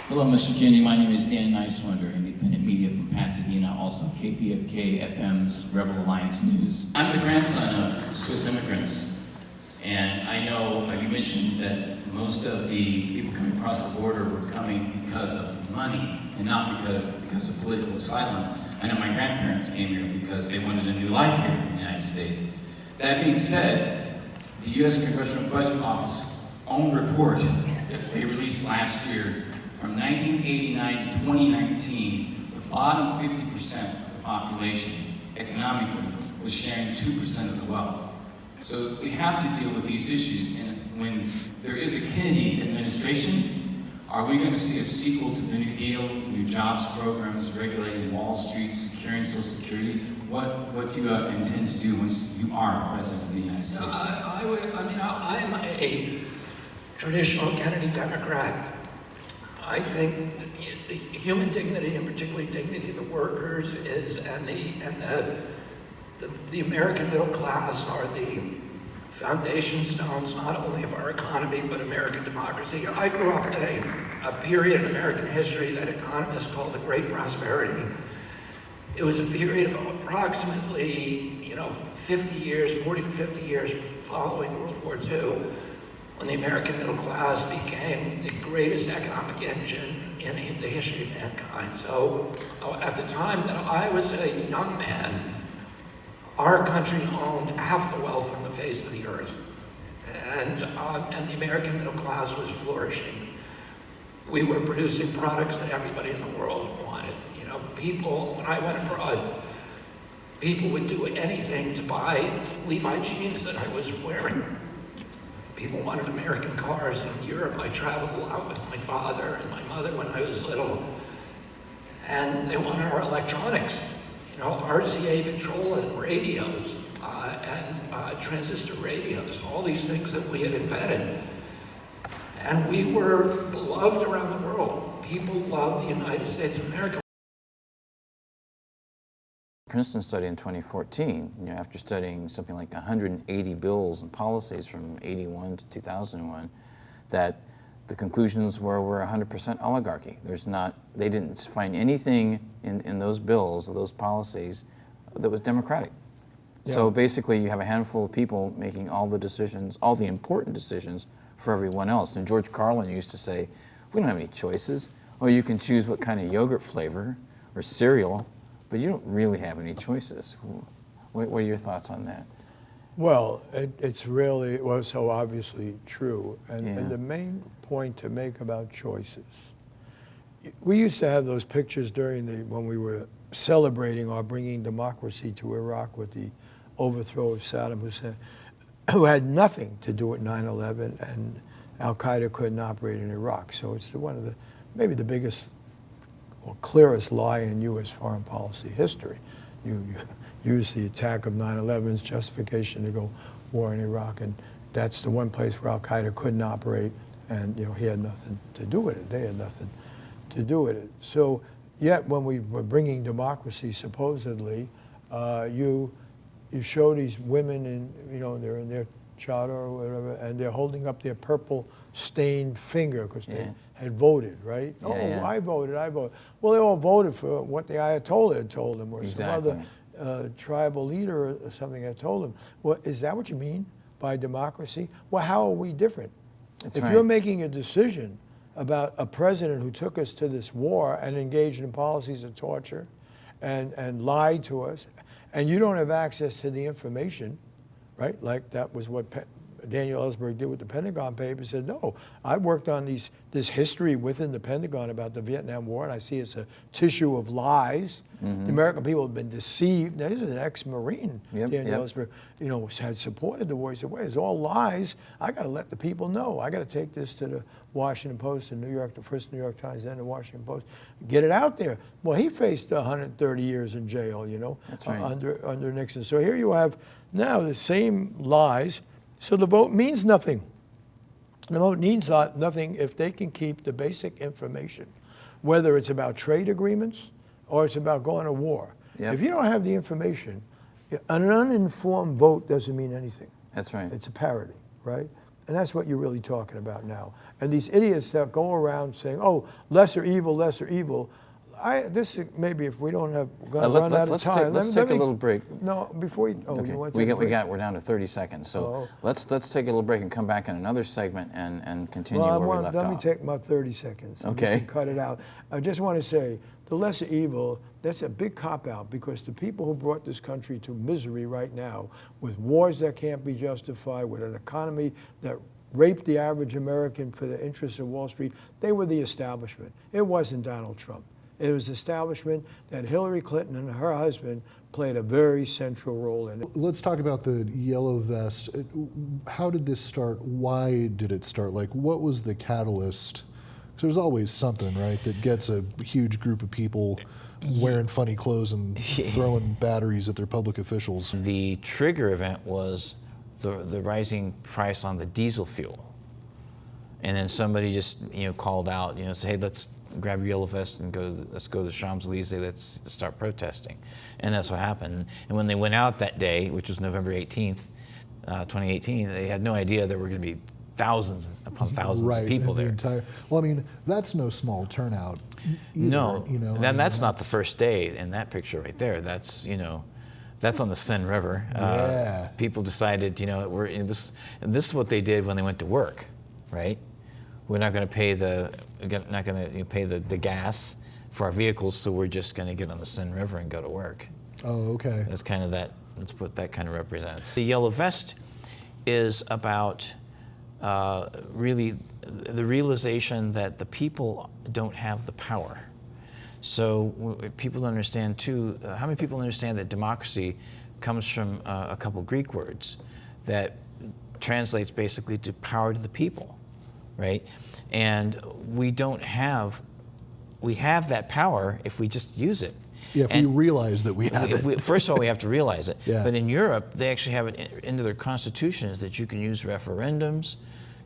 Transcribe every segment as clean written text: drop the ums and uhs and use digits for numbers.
Hello, Mr. Kennedy. My name is Dan Niswander, independent media from Pasadena, also KPFK FM's Rebel Alliance News. I'm the grandson of Swiss immigrants, and I know you mentioned that most of the people coming across the border were coming because of money and not because of political asylum. I know my grandparents came here because they wanted a new life here in the United States. That being said, the U.S. Congressional Budget Office's own report that they released last year, from 1989 to 2019, the bottom 50% of the population, economically, was sharing 2% of the wealth. So we have to deal with these issues, and when there is a Kennedy administration, are we going to see a sequel to the New Deal, new jobs programs, regulating Wall Street, securing Social Security? What do you intend to do once you are president of the United States? I'm a traditional Kennedy Democrat. I think human dignity, and particularly dignity of the workers, and the American middle class are the foundation stones not only of our economy but American democracy. I grew up in a period in American history that economists call the Great Prosperity. It was a period of approximately 50 years, 40 to 50 years following World War II, when the American middle class became the greatest economic engine in the history of mankind. So at the time that I was a young man, our country owned half the wealth on the face of the earth. And the American middle class was flourishing. We were producing products that everybody in the world wanted. People, when I went abroad, people would do anything to buy Levi jeans that I was wearing. People wanted American cars. In Europe, I traveled a lot with my father and my mother when I was little. And they wanted our electronics, RCA Victrola and radios, and transistor radios, all these things that we had invented. And we were beloved around the world. People loved the United States of America. Princeton study in 2014, after studying something like 180 bills and policies from 81 to 2001, that the conclusions were we're 100% oligarchy. They didn't find anything in those bills or those policies that was democratic. Yeah. So basically you have a handful of people making all the decisions, all the important decisions for everyone else. And George Carlin used to say, we don't have any choices. Oh, you can choose what kind of yogurt flavor or cereal, but you don't really have any choices. What are your thoughts on that? Well, it's really, so obviously true. And the main point to make about choices, we used to have those pictures when we were celebrating or bringing democracy to Iraq with the overthrow of Saddam Hussein, who had nothing to do with 9/11, and Al-Qaeda couldn't operate in Iraq. So it's maybe the biggest or clearest lie in U.S. foreign policy history. You use the attack of 9/11's justification to go war in Iraq, and that's the one place where Al-Qaeda couldn't operate, and he had nothing to do with it. They had nothing to do with it. So yet when we were bringing democracy, supposedly, you show these women they're in their charter or whatever, and they're holding up their purple stained finger because they had voted, right? I voted. Well, they all voted for what the Ayatollah had told them, or some other tribal leader or something had told them. Well, is that what you mean by democracy? Well, how are we different? If you're making a decision about a president who took us to this war and engaged in policies of torture and lied to us, and you don't have access to the information, right? Like that was what Daniel Ellsberg did with the Pentagon Papers. Said, no, I worked on this history within the Pentagon about the Vietnam War, and I see it's a tissue of lies. Mm-hmm. The American people have been deceived. Now, this is an ex-Marine, Daniel Ellsberg, had supported the war. He said, well, it's all lies. I got to let the people know. I got to take this to the Washington Post, the first New York Times, then the Washington Post, get it out there. Well, he faced 130 years in jail, That's right. under Nixon. So here you have now the same lies. So the vote means nothing. The vote means nothing if they can keep the basic information, whether it's about trade agreements or it's about going to war. Yep. If you don't have the information, an uninformed vote doesn't mean anything. That's right. It's a parody, right? And that's what you're really talking about now. And these idiots that go around saying, oh, lesser evil, lesser evil. This is maybe if we don't have, gonna run out of time. Let's take a little break. No, before you, Okay. You want to take a break? We're down to 30 seconds. So let's take a little break and come back in another segment and continue where we left off. Let me take my 30 seconds. Okay. We can cut it out. I just want to say, the lesser evil, that's a big cop-out because the people who brought this country to misery right now, with wars that can't be justified, with an economy that raped the average American for the interests of Wall Street, they were the establishment. It wasn't Donald Trump. It was establishment that Hillary Clinton and her husband played a very central role in it. Let's talk about the yellow vest. How did this start? Why did it start? Like, what was the catalyst? Because there's always something, right, that gets a huge group of people wearing funny clothes and throwing batteries at their public officials. The trigger event was the rising price on the diesel fuel. And then somebody just called out, say, hey, let's grab your yellow vest and let's go to the Champs-Élysées, let's start protesting. And that's what happened. And when they went out that day, which was November 18th, 2018, they had no idea there were going to be thousands upon thousands of people there. Well, I mean, that's no small turnout either, No, and that's not the first day in that picture right there. That's, that's on the Seine River. Yeah. People decided, this is what they did when they went to work, right? We're not going to pay pay the gas for our vehicles, so we're just going to get on the Seine River and go to work. Oh, okay. That's kind of that. That's what that kind of represents. The yellow vest is about really the realization that the people don't have the power. So people don't understand too. How many people understand that democracy comes from a couple Greek words that translates basically to power to the people? Right? And we have that power if we just use it. Yeah, if we realize that we have it. First of all, we have to realize it. Yeah. But in Europe, they actually have it into their constitutions that you can use referendums.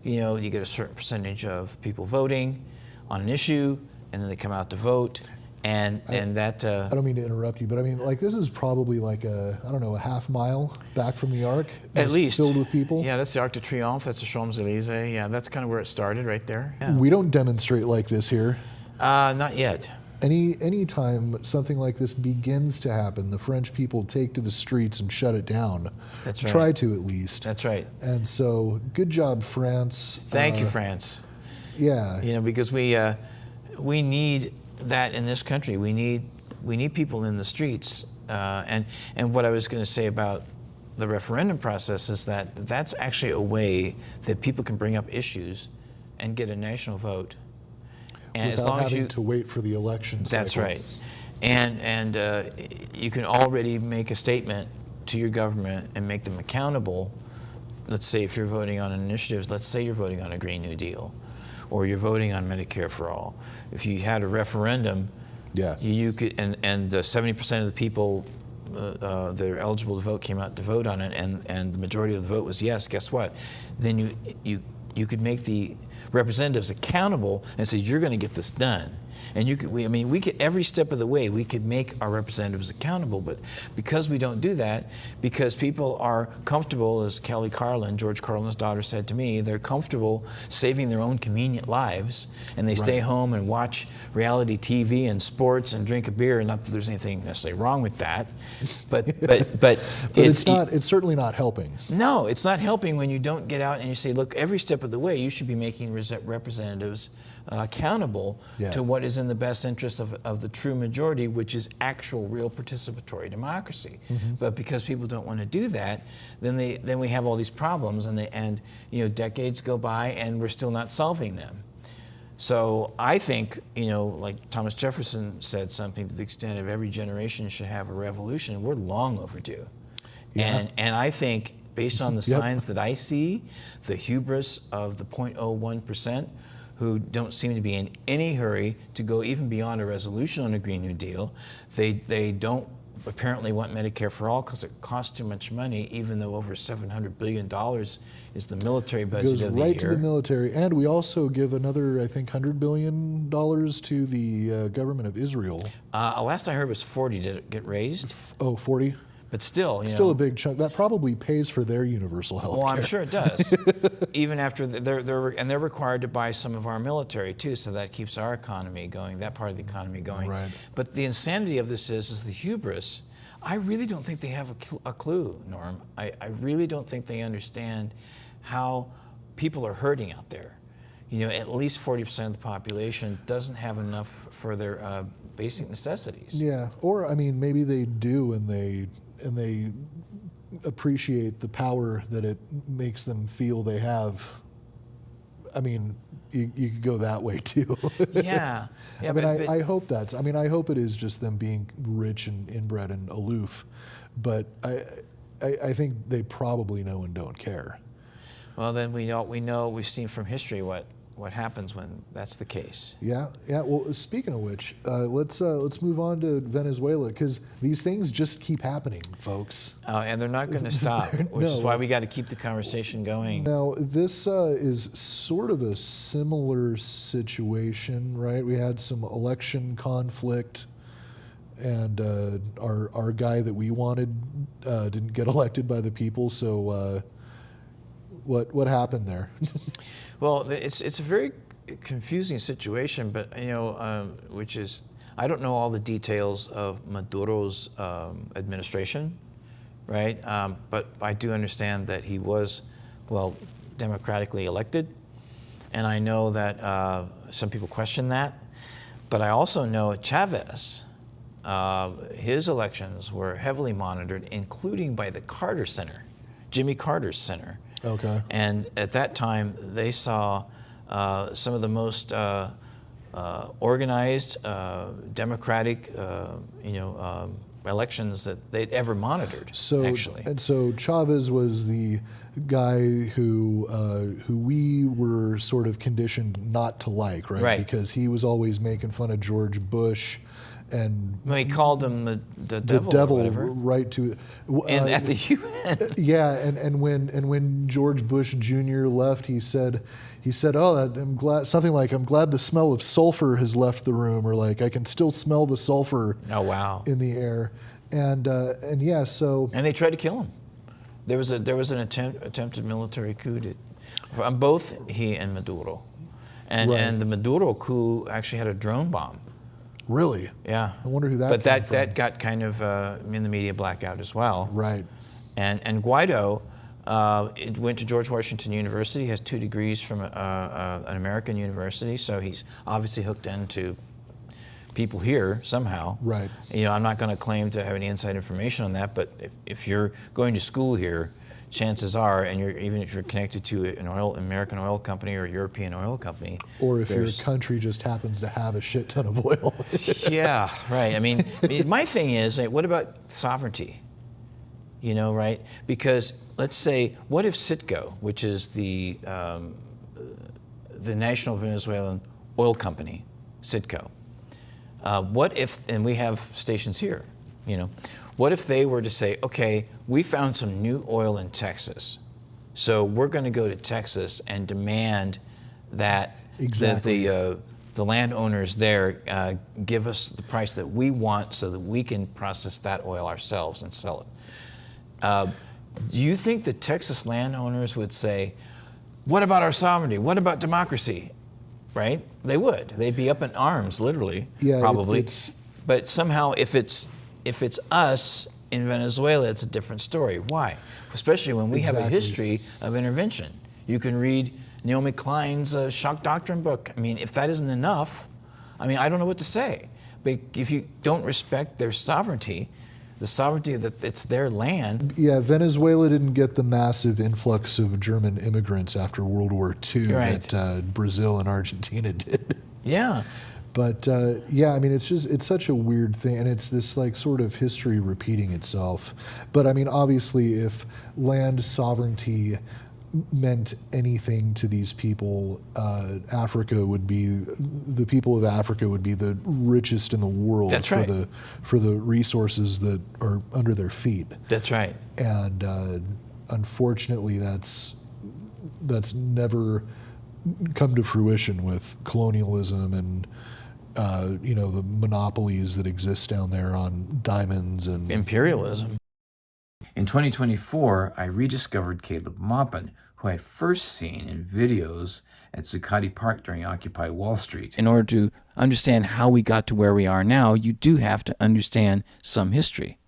You get a certain percentage of people voting on an issue, and then they come out to vote. And that. I don't mean to interrupt you, but I mean, like, this is probably like a half mile back from the Arc. At least. Filled with people. Yeah, that's the Arc de Triomphe. That's the Champs-Élysées. Yeah, that's kind of where it started, right there. Yeah. We don't demonstrate like this here. Not yet. Any time something like this begins to happen, the French people take to the streets and shut it down. That's right. Try to, at least. That's right. And so, good job, France. Thank you, France. Yeah. Because we need that in this country. We need people in the streets. And what I was going to say about the referendum process is that that's actually a way that people can bring up issues and get a national vote. And Without as long having as to wait for the election cycle. That's right. And you can already make a statement to your government and make them accountable. Let's say if you're voting on an initiative, let's say you're voting on a Green New Deal, or you're voting on Medicare for All. If you had a referendum, you could, and 70% of the people that are eligible to vote came out to vote on it, and the majority of the vote was yes. Guess what? Then you could make the representatives accountable and say, you're going to get this done. And we could every step of the way we could make our representatives accountable, but because we don't do that, because people are comfortable, as Kelly Carlin, George Carlin's daughter, said to me, they're comfortable saving their own convenient lives, and they stay home and watch reality TV and sports and drink a beer. Not that there's anything necessarily wrong with that, but it's certainly not helping. No, it's not helping when you don't get out and you say, look, every step of the way you should be making representatives accountable to what is in the best interest of the true majority, which is actual, real participatory democracy. But because people don't want to do that, then we have all these problems, and decades go by and we're still not solving them. So I think, like Thomas Jefferson said something to the extent of every generation should have a revolution. We're long overdue. Yeah. And I think, based on the signs that I see, the hubris of the 0.01%, who don't seem to be in any hurry to go even beyond a resolution on a Green New Deal. They don't apparently want Medicare for All because it costs too much money, even though over $700 billion is the military budget Goes of the right year. to the military, and we also give another, I think, $100 billion to the government of Israel. Last I heard was 40. Did it get raised? Oh, 40? But still, Still a big chunk. That probably pays for their universal health care. Well, I'm sure it does. Even after they're required to buy some of our military too, so that keeps our economy going, that part of the economy going. Right. But the insanity of this is the hubris. I really don't think they have a clue, Norm. I really don't think they understand how people are hurting out there. At least 40% of the population doesn't have enough for their basic necessities. Yeah, or I mean, maybe they do, and they appreciate the power that it makes them feel they have. I mean, you could go that way too. Yeah. I mean, I hope that's. I mean, I hope it is just them being rich and inbred and aloof, but I think they probably know and don't care. Well, then we've seen from history what happens when that's the case. Yeah. Well, speaking of which, let's move on to Venezuela, because these things just keep happening, folks. And they're not going to stop, which is why we got to keep the conversation going. Now, this is sort of a similar situation, right? We had some election conflict, and our guy that we wanted didn't get elected by the people. So, what happened there? Well, it's a very confusing situation, but which is, I don't know all the details of Maduro's administration, right? But I do understand that he was, democratically elected, and I know that some people question that. But I also know Chavez, his elections were heavily monitored, including by the Carter Center, Jimmy Carter's center. Okay. And at that time, they saw some of the most organized, democratic, elections that they'd ever monitored. Actually, and so Chavez was the guy who we were sort of conditioned not to like, right? Right. Because he was always making fun of George Bush. And he called him the devil, or whatever. Right to, and at the UN. Yeah, and when George Bush Jr. left, he said, "Oh, I'm glad." Something like, "I'm glad the smell of sulfur has left the room," or like, "I can still smell the sulfur." Oh, wow. In the air, and yeah, so. And they tried to kill him. There was an attempted military coup on both he and Maduro, and the Maduro coup actually had a drone bomb. Really? Yeah. I wonder who that But came from. that got kind of in the media blackout as well. Right. And Guaido it went to George Washington University. He has 2 degrees from an American university, so he's obviously hooked into people here somehow. Right. I'm not going to claim to have any inside information on that, but if you're going to school here, chances are, and even if you're connected to an American oil company or a European oil company, or if your country just happens to have a shit ton of oil. Yeah, right. I mean, my thing is, what about sovereignty? Right? Because let's say, what if Citgo, which is the National Venezuelan Oil Company, Citgo, what if, and we have stations here, what if they were to say, okay, we found some new oil in Texas, so we're going to go to Texas and demand that the landowners there give us the price that we want so that we can process that oil ourselves and sell it. Do you think the Texas landowners would say, what about our sovereignty? What about democracy? Right? They would. They'd be up in arms, literally, probably. But somehow, if it's us in Venezuela, it's a different story. Why? Especially when we have a history of intervention. You can read Naomi Klein's Shock Doctrine book. I mean, if that isn't enough, I don't know what to say. But if you don't respect their sovereignty, the sovereignty that it's their land. Yeah, Venezuela didn't get the massive influx of German immigrants after World War II that Brazil and Argentina did. Yeah. But it's such a weird thing, and it's this like sort of history repeating itself. But obviously, if land sovereignty meant anything to these people, the people of Africa would be the richest in the world. That's right. For the resources that are under their feet. That's right. And unfortunately, that's never come to fruition with colonialism and the monopolies that exist down there on diamonds and imperialism. In 2024, I rediscovered Caleb Maupin, who I had first seen in videos at Zuccotti Park during Occupy Wall Street. In order to understand how we got to where we are now, you do have to understand some history,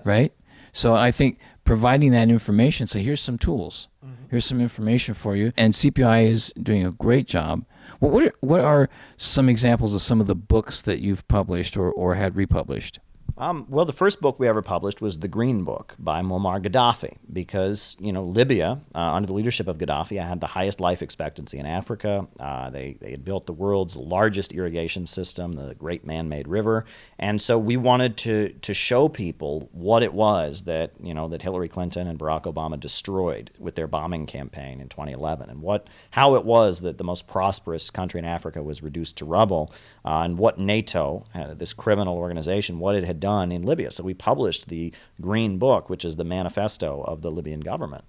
right? So I think providing that information, so here's some tools, here's some information for you, and CPI is doing a great job. Well, what are some examples of some of the books that you've published or had republished? Well, the first book we ever published was The Green Book by Muammar Gaddafi, because, Libya, under the leadership of Gaddafi, had the highest life expectancy in Africa. They had built the world's largest irrigation system, the Great Man-Made River. And so we wanted to show people what it was that, that Hillary Clinton and Barack Obama destroyed with their bombing campaign in 2011, and how it was that the most prosperous country in Africa was reduced to rubble, and what NATO, this criminal organization, what it had done in Libya. So we published the Green Book, which is the manifesto of the Libyan government.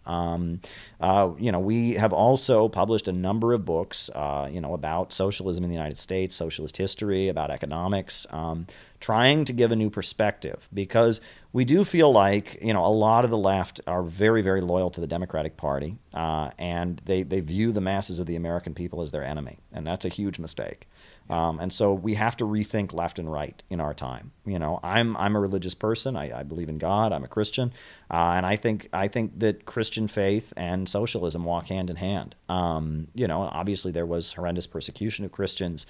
We have also published a number of books, about socialism in the United States, socialist history, about economics, trying to give a new perspective, because we do feel like, a lot of the left are very, very loyal to the Democratic Party, and they view the masses of the American people as their enemy, and that's a huge mistake. And so we have to rethink left and right in our time. I'm a religious person. I believe in God. I'm a Christian, and I think that Christian faith and socialism walk hand in hand. Obviously there was horrendous persecution of Christians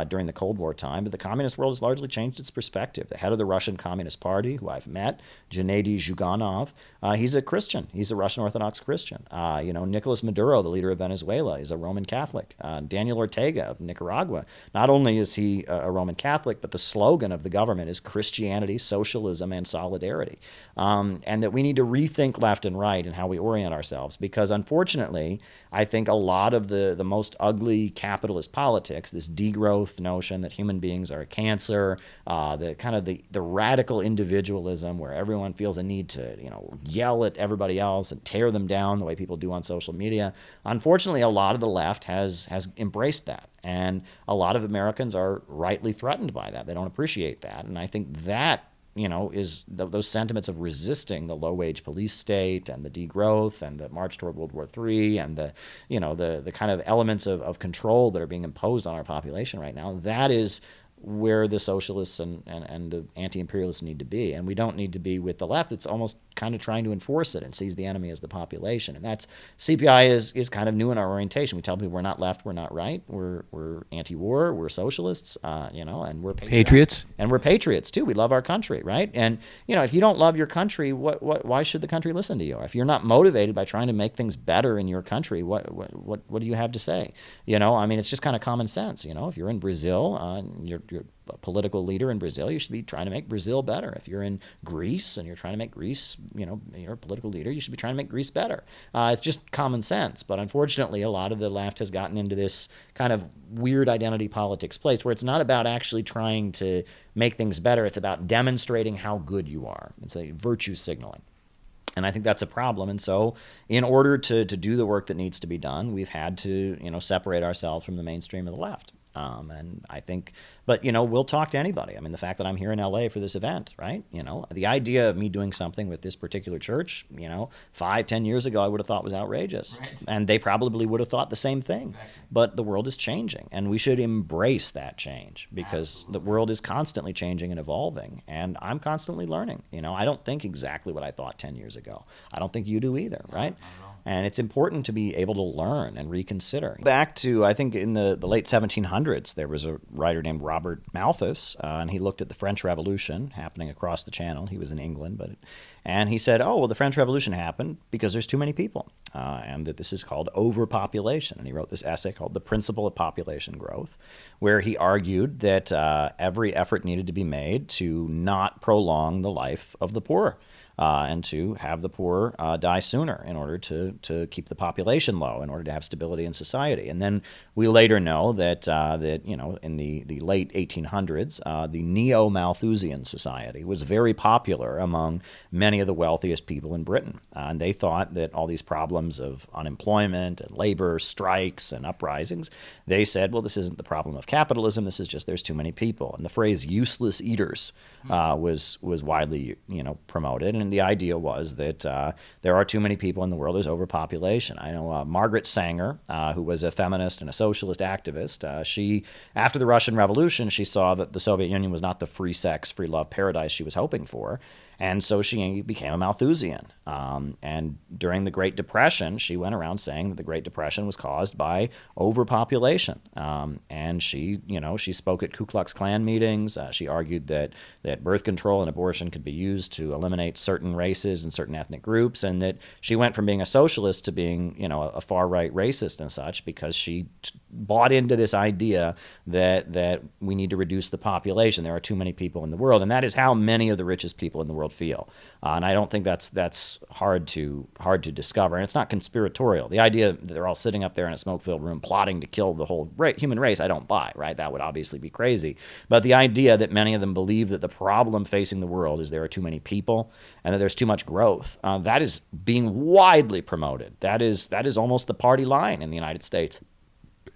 during the Cold War time, but the communist world has largely changed its perspective. The head of the Russian Communist Party, who I've met, Gennady Zyuganov, he's a Christian. He's a Russian Orthodox Christian. Nicolas Maduro, the leader of Venezuela, is a Roman Catholic. Daniel Ortega of Nicaragua, not only is he a Roman Catholic, but the slogan of the government is Christianity, socialism, and solidarity. And that we need to rethink left and right and how we orient ourselves, because unfortunately, I think a lot of the most ugly capitalist politics, this degrowth notion that human beings are a cancer, the radical individualism where everyone feels a need to yell at everybody else and tear them down the way people do on social media. Unfortunately, a lot of the left has embraced that. And a lot of Americans are rightly threatened by that. They don't appreciate that. And I think that, is those sentiments of resisting the low-wage police state and the degrowth and the march toward World War III and the kind of elements of control that are being imposed on our population right now. That is where the socialists and the anti-imperialists need to be. And we don't need to be with the left. It's almost kind of trying to enforce it and sees the enemy as the population. And that's, CPI is kind of new in our orientation. We tell people we're not left, we're not right, we're anti-war, we're socialists, and we're patriots. And we're patriots too. We love our country, right? And, if you don't love your country, why should the country listen to you? If you're not motivated by trying to make things better in your country, what do you have to say? It's just kind of common sense. If you're in Brazil, you're a political leader in Brazil, you should be trying to make Brazil better. If you're in Greece and you're trying to make Greece, you're a political leader, you should be trying to make Greece better. It's just common sense. But unfortunately, a lot of the left has gotten into this kind of weird identity politics place where it's not about actually trying to make things better. It's about demonstrating how good you are. It's a virtue signaling. And I think that's a problem. And so in order to do the work that needs to be done, we've had to, separate ourselves from the mainstream of the left. And I think, but, we'll talk to anybody. The fact that I'm here in LA for this event, right? The idea of me doing something with this particular church, 5-10 years ago, I would have thought was outrageous. Right. And they probably would have thought the same thing. Exactly. But the world is changing, and we should embrace that change, because Absolutely. The world is constantly changing and evolving, and I'm constantly learning. I don't think exactly what I thought 10 years ago. I don't think you do either, right? And it's important to be able to learn and reconsider. Back to, I think in the late 1700s, there was a writer named Robert Malthus, and he looked at the French Revolution happening across the Channel. He was in England, and he said, the French Revolution happened because there's too many people, and that this is called overpopulation. And he wrote this essay called The Principle of Population Growth, where he argued that every effort needed to be made to not prolong the life of the poor. And to have the poor die sooner in order to keep the population low, in order to have stability in society. And then we later know that in the late 1800s, the Neo-Malthusian Society was very popular among many of the wealthiest people in Britain. And they thought that all these problems of unemployment and labor strikes and uprisings, they said, well, this isn't the problem of capitalism. This is just there's too many people. And the phrase "useless eaters" was widely promoted. And and the idea was that there are too many people in the world. There's overpopulation. I know Margaret Sanger, who was a feminist and a socialist activist. She, after the Russian Revolution, she saw that the Soviet Union was not the free sex, free love paradise she was hoping for. And so she became a Malthusian. And during the Great Depression, she went around saying that the Great Depression was caused by overpopulation. And she spoke at Ku Klux Klan meetings. She argued that birth control and abortion could be used to eliminate certain races and certain ethnic groups, and that she went from being a socialist to being, a far-right racist and such, because she bought into this idea that we need to reduce the population. There are too many people in the world, and that is how many of the richest people in the world feel. And I don't think that's hard to discover, and it's not conspiratorial. The idea that they're all sitting up there in a smoke-filled room plotting to kill the whole human race, I don't buy, right? That would obviously be crazy. But the idea that many of them believe that the problem facing the world is there are too many people and that there's too much growth, that is being widely promoted. That is almost the party line in the United States.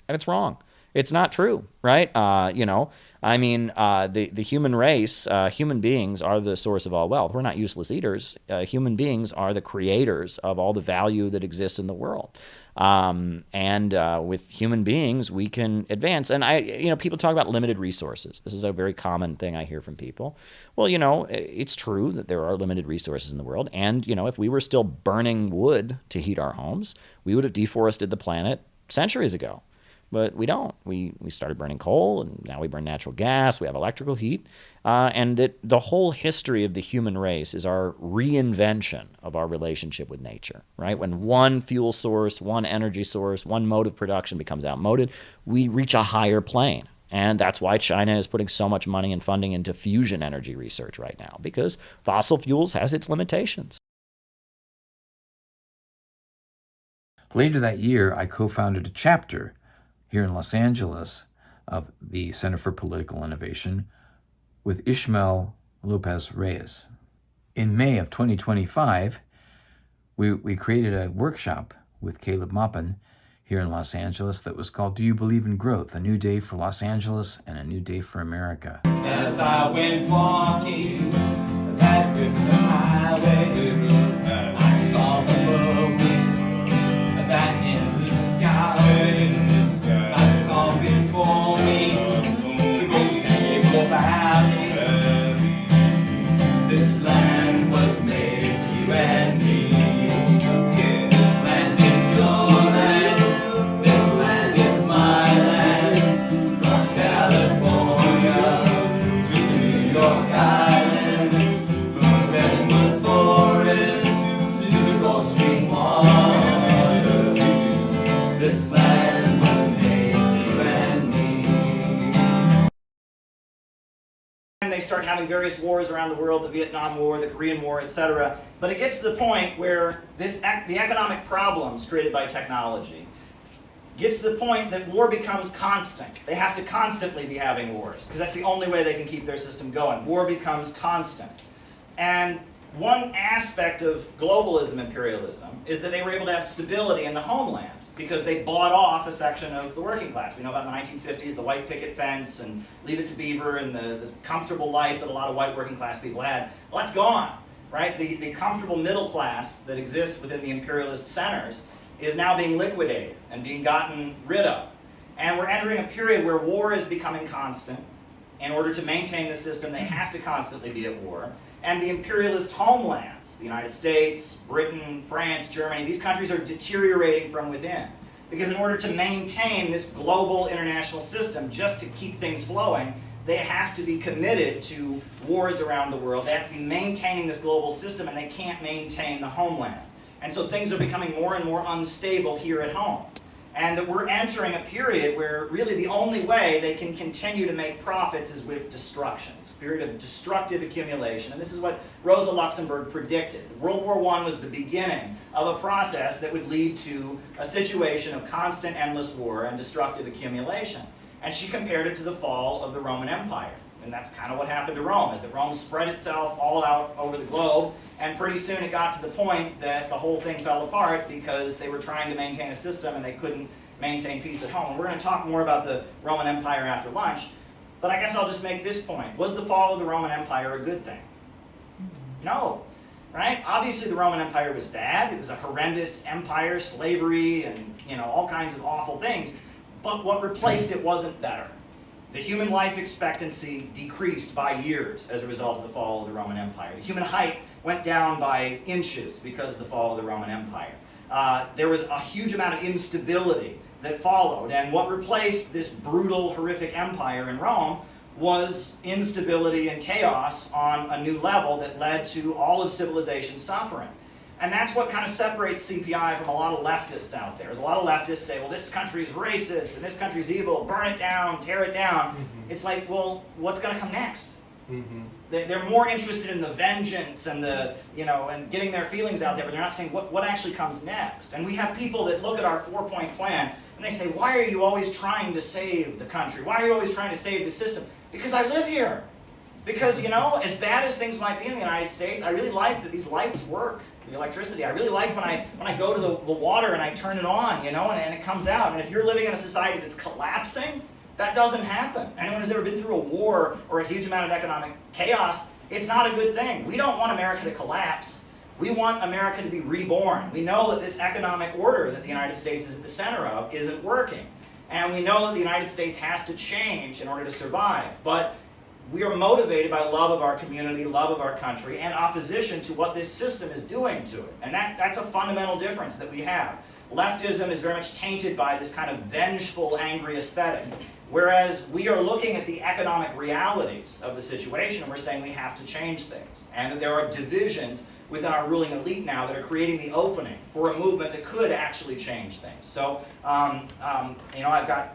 And it's wrong. It's not true, right? The human race, human beings are the source of all wealth. We're not useless eaters. Human beings are the creators of all the value that exists in the world. With human beings, we can advance. And people talk about limited resources. This is a very common thing I hear from people. Well, it's true that there are limited resources in the world. And, if we were still burning wood to heat our homes, we would have deforested the planet centuries ago. But we don't. We started burning coal, and now we burn natural gas. We have electrical heat. And that the whole history of the human race is our reinvention of our relationship with nature, right? When one fuel source, one energy source, one mode of production becomes outmoded, we reach a higher plane. And that's why China is putting so much money and funding into fusion energy research right now, because fossil fuels has its limitations. Later that year, I co-founded a chapter here in Los Angeles of the Center for Political Innovation with Ishmael Lopez Reyes. In May of 2025, we created a workshop with Caleb Maupin here in Los Angeles that was called Do You Believe in Growth? A New Day for Los Angeles and a New Day for America. As I went walking that river highway, I saw the bubbles that in the sky. I saw before me the continual valley. This land was made for you and me. This land is your land. This land is my land. From California to the New York Island, from Redwood Forest to the Gulf Stream waters. This land was made for you and me. And they start having various wars around the world, the Vietnam War, the Korean War, etc. But it gets to the point where the economic problems created by technology gets to the point that war becomes constant. They have to constantly be having wars, because that's the only way they can keep their system going. War becomes constant. And one aspect of globalism imperialism is that they were able to have stability in the homeland because they bought off a section of the working class. We know about the 1950s, the white picket fence and Leave It to Beaver and the comfortable life that a lot of white working class people had. Well, that's gone, right? The comfortable middle class that exists within the imperialist centers is now being liquidated and being gotten rid of. And we're entering a period where war is becoming constant. In order to maintain the system, they have to constantly be at war. And the imperialist homelands, the United States, Britain, France, Germany, these countries are deteriorating from within. Because in order to maintain this global international system, just to keep things flowing, they have to be committed to wars around the world. They have to be maintaining this global system, and they can't maintain the homeland. And so things are becoming more and more unstable here at home. And that we're entering a period where really the only way they can continue to make profits is with destructions, a period of destructive accumulation. And this is what Rosa Luxemburg predicted. World War I was the beginning of a process that would lead to a situation of constant, endless war and destructive accumulation. And she compared it to the fall of the Roman Empire. And that's kind of what happened to Rome, is that Rome spread itself all out over the globe, and pretty soon it got to the point that the whole thing fell apart because they were trying to maintain a system and they couldn't maintain peace at home. And we're going to talk more about the Roman Empire after lunch, but I guess I'll just make this point. Was the fall of the Roman Empire a good thing? No. right? Obviously the Roman Empire was bad. It was a horrendous empire, slavery, and all kinds of awful things. But what replaced it wasn't better. The human life expectancy decreased by years as a result of the fall of the Roman Empire. The human height went down by inches because of the fall of the Roman Empire. There was a huge amount of instability that followed, and what replaced this brutal, horrific empire in Rome was instability and chaos on a new level that led to all of civilization suffering. And that's what kind of separates CPI from a lot of leftists out there. There's a lot of leftists say, well, this country's racist, and this country's evil, burn it down, tear it down. Mm-hmm. It's like, well, what's going to come next? Mm-hmm. They're more interested in the vengeance and and getting their feelings out there, but they're not saying what actually comes next. And we have people that look at our 4-point plan, and they say, why are you always trying to save the country? Why are you always trying to save the system? Because I live here. Because, as bad as things might be in the United States, I really like that these lights work. The electricity. I really like when I go to the water and I turn it on, and it comes out. And if you're living in a society that's collapsing, that doesn't happen. Anyone who's ever been through a war or a huge amount of economic chaos, it's not a good thing. We don't want America to collapse. We want America to be reborn. We know that this economic order that the United States is at the center of isn't working. And we know that the United States has to change in order to survive. But we are motivated by love of our community, love of our country, and opposition to what this system is doing to it. And that's a fundamental difference that we have. Leftism is very much tainted by this kind of vengeful, angry aesthetic, whereas we are looking at the economic realities of the situation, and we're saying we have to change things, and that there are divisions within our ruling elite now that are creating the opening for a movement that could actually change things. So, I've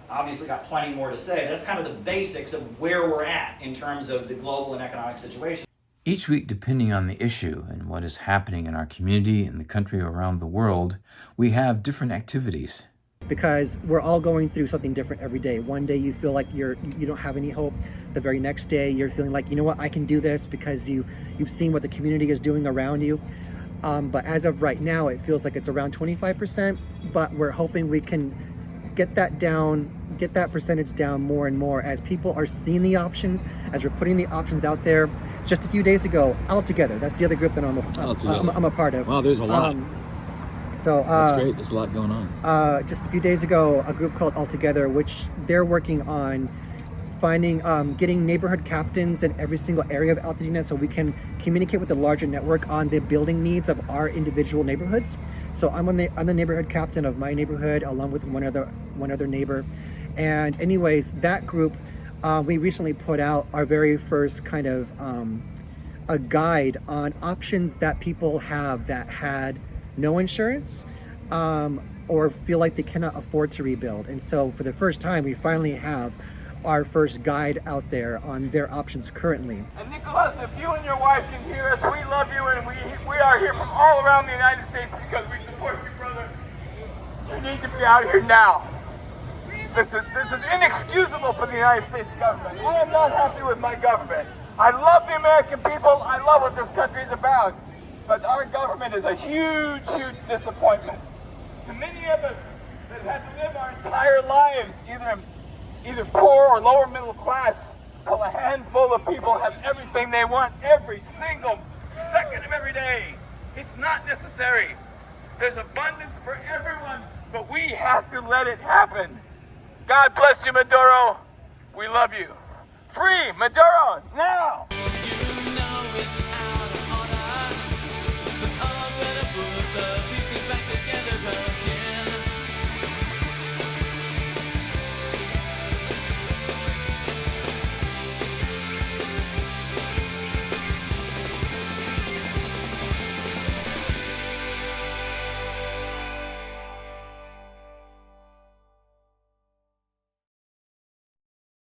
obviously got plenty more to say. That's kind of the basics of where we're at in terms of the global and economic situation. Each week, depending on the issue and what is happening in our community and the country around the world, we have different activities. Because we're all going through something different every day. One day you feel like you don't have any hope. The very next day you're feeling like, you know what, I can do this, because you've seen what the community is doing around you. But as of right now, it feels like it's around 25%, but we're hoping we can get that percentage down more and more as people are seeing the options, as we're putting the options out there. Just a few days ago, Altogether, that's the other group that I'm a part of. Wow, there's a lot. That's great. There's a lot going on. Just a few days ago, a group called Altogether, which they're working on finding, getting neighborhood captains in every single area of Altadena so we can communicate with the larger network on the building needs of our individual neighborhoods. So I'm the neighborhood captain of my neighborhood along with one other neighbor. And anyways, that group, we recently put out our very first kind of a guide on options that people have that had no insurance or feel like they cannot afford to rebuild. And so for the first time, we finally have our first guide out there on their options currently. And Nicholas, if you and your wife can hear us, we love you, and we are here from all around the United States because we support you, brother. You need to be out here now. This is inexcusable for the United States government. I am not happy with my government. I love the American people. I love what this country is about. But our government is a huge, huge disappointment. To many of us that have had to live our entire lives, either poor or lower middle class, while a handful of people have everything they want every single second of every day. It's not necessary. There's abundance for everyone, but we have to let it happen. God bless you, Maduro. We love you. Free Maduro now!